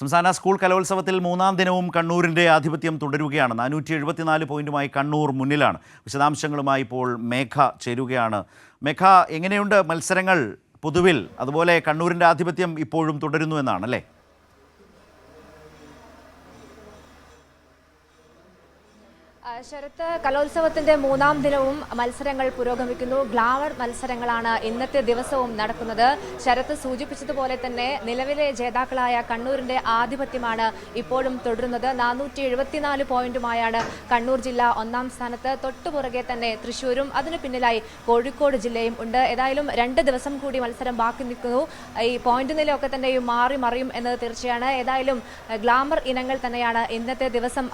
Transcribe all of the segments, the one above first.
സംസ്ഥാന സ്കൂൾ കലോത്സവത്തിൽ മൂന്നാം ദിനവും കണ്ണൂരിൻ്റെ ആധിപത്യം തുടരുകയാണ്. 474 പോയിന്റുമായി കണ്ണൂർ മുന്നിലാണ്. വിശദാംശങ്ങളുമായി ഇപ്പോൾ മേഘ ചേരുകയാണ്. മേഘ, എങ്ങനെയുണ്ട് മത്സരങ്ങൾ പൊതുവിൽ? അതുപോലെ കണ്ണൂരിൻ്റെ ആധിപത്യം ഇപ്പോഴും തുടരുന്നു എന്നാണ് അല്ലേ? ശരത്ത്, കലോത്സവത്തിന്റെ മൂന്നാം ദിനവും മത്സരങ്ങൾ പുരോഗമിക്കുന്നു. ഗ്ലാമർ മത്സരങ്ങളാണ് ഇന്നത്തെ ദിവസവും നടക്കുന്നത്. ശരത്ത് സൂചിപ്പിച്ചതുപോലെ തന്നെ നിലവിലെ ജേതാക്കളായ കണ്ണൂരിന്റെ ആധിപത്യമാണ് ഇപ്പോഴും തുടരുന്നത്. 474 പോയിന്റുമായാണ് കണ്ണൂർ ജില്ല ഒന്നാം സ്ഥാനത്ത്. തൊട്ടുപുറകെ തന്നെ തൃശ്ശൂരും അതിനു പിന്നിലായി കോഴിക്കോട് ജില്ലയും ഉണ്ട്. ഏതായാലും 2 ദിവസം കൂടി മത്സരം ബാക്കി നിൽക്കുന്നു. ഈ പോയിന്റ് നിലയൊക്കെ തന്നെയും മാറി മറിയും എന്നത് തീർച്ചയാണ്. ഏതായാലും ഗ്ലാമർ ഇനങ്ങൾ തന്നെയാണ് ഇന്നത്തെ ദിവസം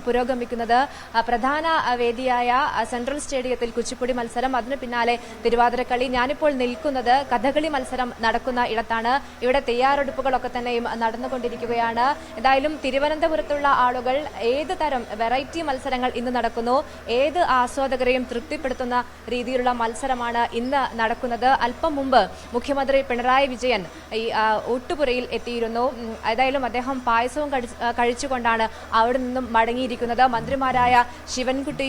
പുരോഗമിക്കുന്നത്. പ്രധാന വേദിയായ സെൻട്രൽ സ്റ്റേഡിയത്തിൽ കുച്ചിപ്പുടി മത്സരം, അതിനു പിന്നാലെ തിരുവാതിരക്കളി. ഞാനിപ്പോൾ നിൽക്കുന്നത് കഥകളി മത്സരം നടക്കുന്ന ഇടത്താണ്. ഇവിടെ തയ്യാറെടുപ്പുകളൊക്കെ തന്നെയും നടന്നുകൊണ്ടിരിക്കുകയാണ്. ഏതായാലും തിരുവനന്തപുരത്തുള്ള ആളുകൾ ഏത് തരം വെറൈറ്റി മത്സരങ്ങൾ ഇന്ന് നടക്കുന്നു, ഏത് ആസ്വാദകരെയും തൃപ്തിപ്പെടുത്തുന്ന രീതിയിലുള്ള മത്സരമാണ് ഇന്ന് നടക്കുന്നത്. അല്പം മുമ്പ് മുഖ്യമന്ത്രി പിണറായി വിജയൻ ഈ ഊട്ടുപുരയിൽ എത്തിയിരുന്നു. ഏതായാലും അദ്ദേഹം പായസവും കഴിച്ചുകൊണ്ടാണ് അവിടെ നിന്നും മടങ്ങിയിരിക്കുന്നത്. മന്ത്രിമാരായ ശിവൻകുട്ടി,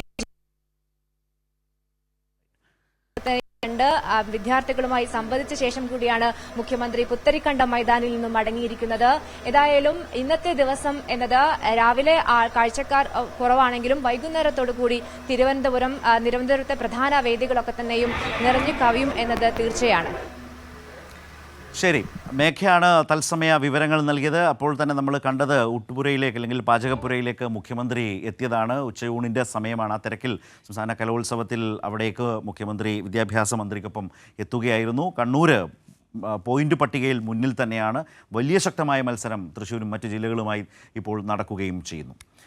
വിദ്യാർത്ഥികളുമായി സംവദിച്ച ശേഷം കൂടിയാണ് മുഖ്യമന്ത്രി പുത്തരിക്കണ്ടം മൈതാനിൽ നിന്നും മടങ്ങിയിരിക്കുന്നത്. ഏതായാലും ഇന്നത്തെ ദിവസം രാവിലെ കാഴ്ചക്കാർ കുറവാണെങ്കിലും വൈകുന്നേരത്തോടു കൂടി തിരുവനന്തപുരത്തെ പ്രധാന വേദികളൊക്കെ തന്നെയും നിറഞ്ഞു കവിയും എന്നത് തീർച്ചയാണ്. ശരി, മേഘയാണ് തത്സമയ വിവരങ്ങൾ നൽകിയത്. അപ്പോൾ തന്നെ നമ്മൾ കണ്ടത് ഊട്ടുപുരയിലേക്ക് അല്ലെങ്കിൽ പാചകപ്പുരയിലേക്ക് മുഖ്യമന്ത്രി എത്തിയതാണ്. ഉച്ചയൂണിൻ്റെ സമയമാണ്. ആ തിരക്കിൽ സംസ്ഥാന കലോത്സവത്തിൽ അവിടേക്ക് മുഖ്യമന്ത്രി വിദ്യാഭ്യാസ മന്ത്രിക്കൊപ്പം എത്തുകയായിരുന്നു. കണ്ണൂർ പോയിന്റ് പട്ടികയിൽ മുന്നിൽ തന്നെയാണ്. വലിയ ശക്തമായ മത്സരം തൃശ്ശൂരും മറ്റു ജില്ലകളുമായി ഇപ്പോൾ നടക്കുകയും ചെയ്യുന്നു.